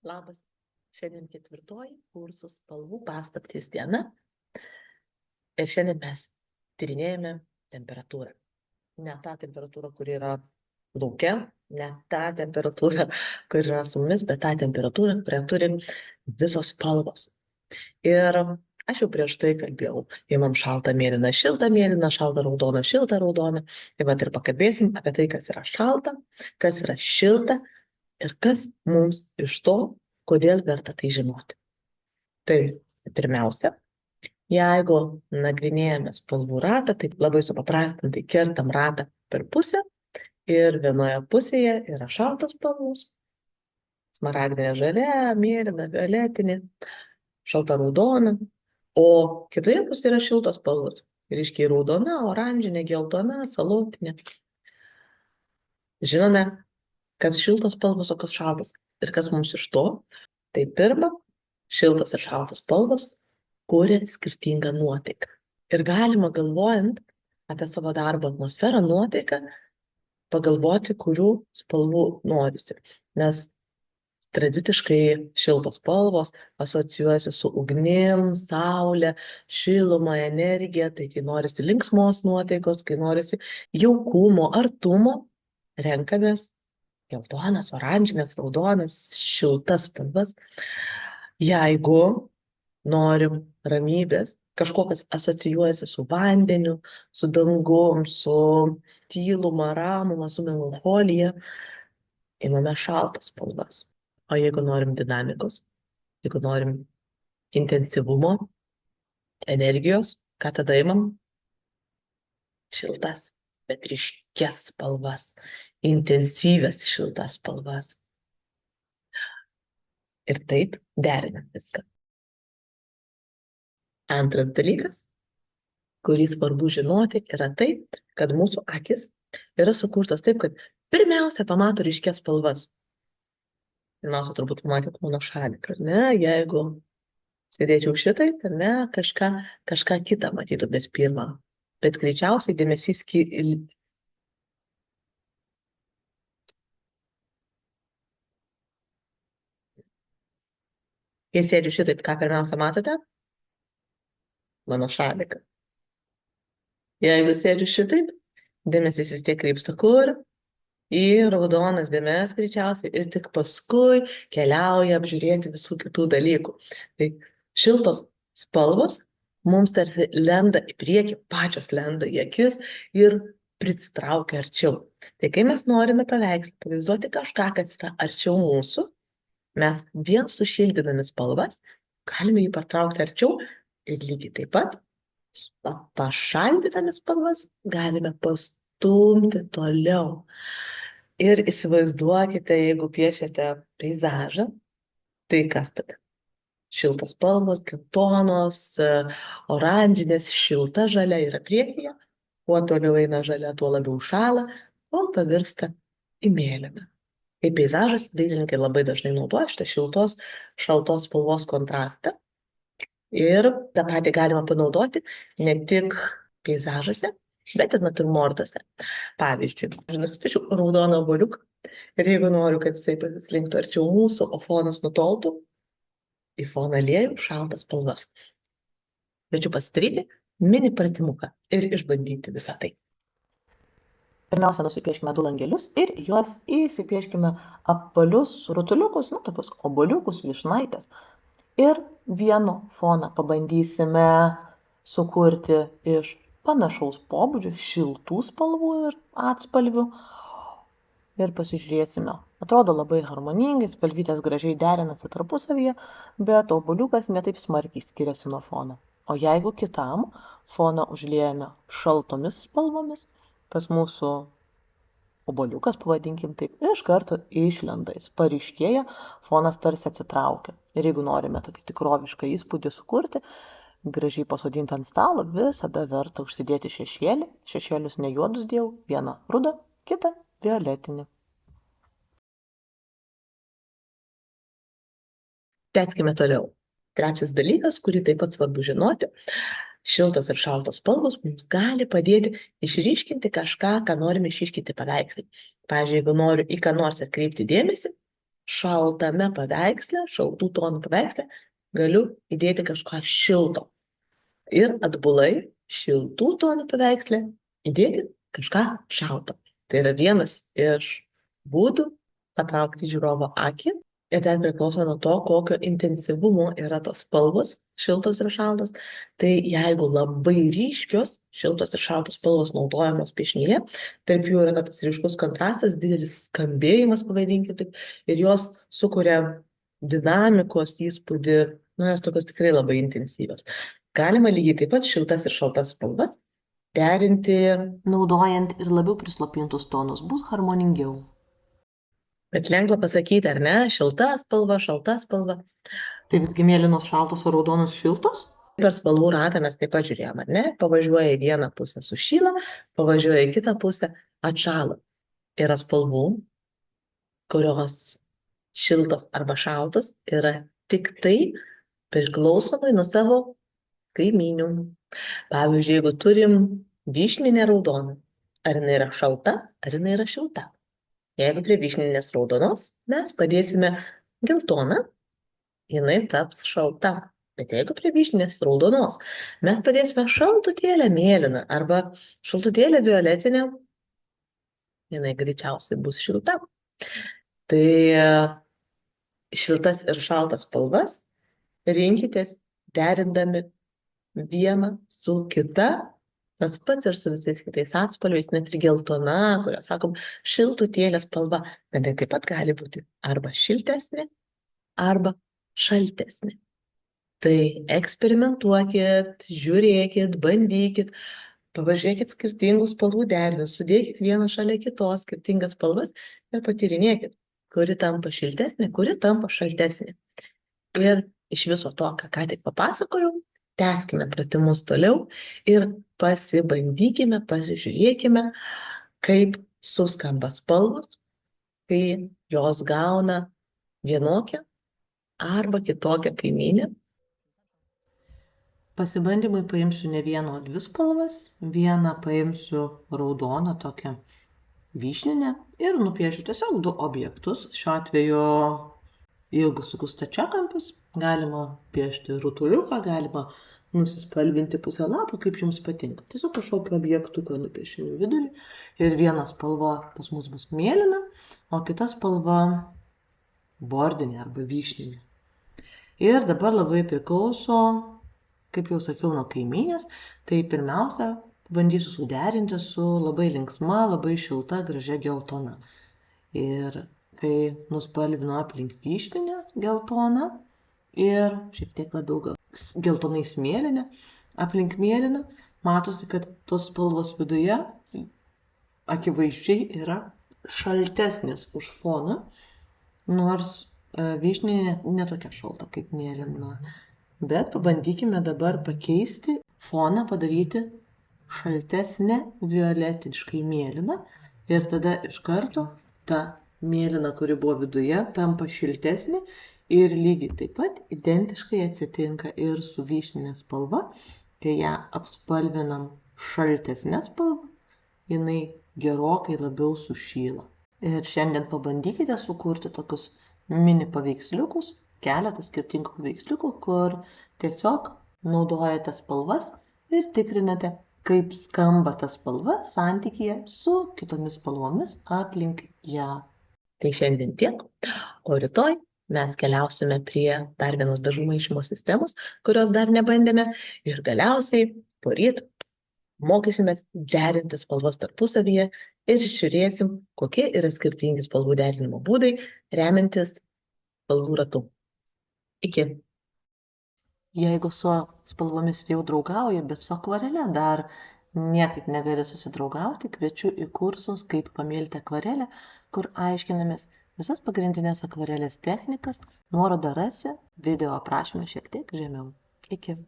Labas. Šiandien 4. kursų spalvų paslaptys diena. Ir šiandien mes tyrinėjame temperatūrą. Ne tą temperatūrą, kuri yra lauke, ne tą temperatūrą, kuri yra su mumis, bet tą temperatūrą, kurią turi visos spalvos. Ir aš jau prieš tai kalbėjau, imam šaltą mėlyną, šiltą mėlyną, šaltą raudoną, šiltą raudoną. Tai vat ir pakalbėsim apie tai, kas yra šalta, kas yra šilta ir kas mums iš to, kodėl verta tai žinoti. Tai pirmiausia, jeigu nagrinėjame spalvų ratą, tai labai supaprastintai kertam ratą per pusę ir vienoje pusėje yra šaltos spalvos, smaragdinė žalia, mėlyna, violetinė, šalta raudona, o kitoje pusėje yra šiltos spalvos, ryškiai raudona, oranžinė, geltona, salotinė. Žinome, kas šiltos spalvos, o kas šaltas ir kas mums iš to. Tai pirma, šiltos ir šaltos spalvos kuria skirtingą nuotaiką. Ir galima galvojant apie savo darbo atmosferą, nuotaiką, pagalvoti, kurių spalvų norisi. Nes tradiciškai šiltos spalvos asocijuojasi su ugnim, saule, šiluma, energija. Tai kai norisi linksmos nuotaikos, kai norisi jaukumo, artumo, renkamės geltonas, oranžinės, raudonas, šiltas spalvas. Jeigu norim ramybės, kažkokias asocijuojasi su vandeniu, su dangum, su tyluma, ramuma, su melancholija, imame šaltas spalvas. O jeigu norim dinamikos, jeigu norim intensyvumo, energijos, ką tada imam? Šiltas, bet ryškias spalvas, intensyvias šiltas spalvas. Ir taip derinam viską. Antras dalykas, kurį svarbu žinoti, yra tai, kad mūsų akis yra sukurtos taip, kad pirmiausia pamato ryškias spalvas. Pirmiausia, turbūt pamatėt mano šaliką, ar ne? Jeigu sėdėčiau šitaip, ar ne, kažką kitą matytumėt pirmą. Bet greičiausiai dėmesys Jei sėdžiu šitaip, ką pirmiausia matote? Mano šaliką. Jeigu sėdžiu šitaip, dėmesys vis tiek krypsta kur? Į raudonas dėmes greičiausiai ir tik paskui keliauja apžiūrėti visų kitų dalykų. Tai šiltos spalvos mums tarsi lenda į priekį, pačios lenda į akis ir prisitraukia arčiau. Tai kai mes norime paveikslą, pavaizduoti kažką, kas yra arčiau mūsų, mes vien sušildydami spalvas galime jį patraukti arčiau ir lygiai taip pat pašaldydami spalvas galime pastumti toliau. Ir įsivaizduokite, jeigu piešiate peizažą, tai kas tada? Šiltas spalvos, geltonos, oranžinės, šilta žalia yra priekyje, kuo toliau eina žalia, tuo labiau šąla, kol pavirsta į mėlyną. Kaip peizažas, dailininkai labai dažnai naudoja šitą šiltos, šaltos spalvos kontrastą. Ir tą patį galima panaudoti ne tik peizažuose, bet ir natūrmortuose. Pavyzdžiui, aš nusipiešiu raudoną obuoliuką ir jeigu noriu, kad jisai pasislinktų arčiau mūsų, o fonas nutoltų, į foną lieju šaltas spalvas. Kviečiu pasidaryti mini pratimuką ir išbandyti visą tai. Pirmiausia, nusipieškime 2 langelius ir juos įsipieškime apvalius rutuliukus, tokius obuoliukus, vyšnaitės. Ir vienu foną pabandysime sukurti iš panašaus pobūdžio, šiltų spalvų ir atspalvių. Ir pasižiūrėsime. Atrodo labai harmoningai, spalvytės gražiai derinasi tarpusavyje, bet obuoliukas netaip smarkiai skiriasi nuo fono. O jeigu kitam foną užliejame šaltomis spalvomis, tas mūsų obuoliukas, pavadinkim taip, iš karto išlenda, jis paryškėja, fonas tarsi atsitraukia. Ir jeigu norime tokį tikrovišką įspūdį sukurti, gražiai pasodinti ant stalo, visada verta užsidėti šešėlį. Šešėlius ne juodus dėjau, vieną rudą, kitą violetinį. Tęskime toliau. Trečias dalykas, kurį taip pat svarbu žinoti. Šiltos ir šaltos spalvos mums gali padėti išryškinti kažką, ką norime išryškinti paveikslai. Pavyzdžiui, jeigu noriu į ką nors atkreipti dėmesį, šaltame paveiksle, šaltų tonų paveiksle, galiu įdėti kažką šilto. Ir atbulai šiltų tonų paveiksle įdėti kažką šalto. Tai yra vienas iš būdų patraukti žiūrovo akį. Ir ten priklauso nuo to, kokio intensyvumo yra tos spalvos, šiltos ir šaltos. Tai jeigu labai ryškios, šiltos ir šaltos spalvos naudojamos piešinyje, tarp jų yra tas ryškus kontrastas, didelis skambėjimas, pavadinkime taip, ir jos sukuria dinamikos įspūdį, jos tokios tikrai labai intensyvios. Galima lygiai taip pat šiltas ir šaltas spalvas derinti, naudojant ir labiau prislopintus tonus, bus harmoningiau. bet lengva pasakyti, ar ne, šilta spalva, šalta spalva. Tai visgi mėlynos šaltos, o raudonos šiltos? Per spalvų ratą mes taip pat žiūrėjom, ar ne? Pavažiuoja į vieną pusę sušyla, pavažiuoja į kitą pusę atšala. Yra spalvų, kurios šiltos arba šaltos yra tik tai priklausomai nuo savo kaimynių. Pavyzdžiui, jeigu turim vyšninę raudoną, ar jinai yra šalta, ar jinai yra šilta. Jeigu prie vyšninės raudonos mes padėsime geltoną, jinai taps šalta. Bet jeigu prie vyšninės raudonos mes padėsime šaltutėlę mėlyną arba šaltutėlę violetinę, jinai greičiausiai bus šilta. Tai šiltas ir šaltas spalvas rinkitės derindami vieną su kita. Tas pats ir su visais kitais atspalviais, net ir geltona, kurią sakom šiltutėlė spalva, bet tai taip pat gali būti arba šiltesnė, arba šaltesnė. Tai eksperimentuokit, žiūrėkit, bandykit, pavažiuokit skirtingų spalvų derinius, sudėkit vieną šalia kitos skirtingas spalvas ir patyrinėkit, kuri tampa šiltesnė, kuri tampa šaltesnė. Ir iš viso to, ką tik papasakojau, tęskime pratimus toliau ir pasibandykime, pasižiūrėkime, kaip suskamba spalvos, kai jos gauna vienokią arba kitokią kaimynę. Pasibandymui paimsiu ne vieną, o dvi spalvas. Vieną paimsiu raudoną, tokią vyšninę ir nupiešiu tiesiog du objektus. Šiuo atveju ilgus tokius stačiakampius. Galima piešti rutuliuką, galima nusispalvinti pusę lapą, kaip jums patinka. Tiesiog kažkokį objektuką nupiešim į vidurį. Ir viena spalva pas mus bus mėlyna, o kita spalva bordinė arba vyšninė. Ir dabar labai priklauso, kaip jau sakiau, nuo kaimynės. Tai pirmiausia, bandysiu suderinti su labai linksma, labai šilta, gražia geltona. Ir kai nuspalvinu aplink vyšninę geltoną ir šiek tiek labiau geltonai smėlinę, aplink mėlyną, matosi, kad tos spalvos viduje akivaizdžiai yra šaltesnės už foną, nors vyšninė netokia šalta kaip mėlyna. Bet pabandykime dabar pakeisti foną, padaryti šaltesnę violetiškai mėlyną ir tada iš karto ta mėlyna, kuri buvo viduje, tampa šiltesnė ir lygiai taip pat identiškai atsitinka ir su vyšninė spalva, kai ją apspalvinam šaltesnę spalvą, jinai gerokai labiau sušyla. Ir šiandien pabandykite sukurti tokius mini paveiksliukus, keletą skirtingų paveiksliukų, kur tiesiog naudojate spalvas ir tikrinate, kaip skamba ta spalva santykyje su kitomis spalvomis aplink ją. Tai šiandien tiek, o rytoj mes keliausime prie dar vienos dažų maišymo sistemos, kurios dar nebandėme, ir galiausiai poryt mokysimės derinti spalvas tarpusavyje ir žiūrėsim, kokie yra skirtingi spalvų derinimo būdai, remiantis spalvų ratu. Iki. Jeigu su spalvomis jau draugauji, bet su akvarele dar niekaip negali susidraugauti, kviečiu į kursus Kaip pamilti akvarelę, kur aiškinamės visas pagrindinės akvarelės technikas. Nuorodą rasi video aprašyme šiek tiek žemiau. Iki.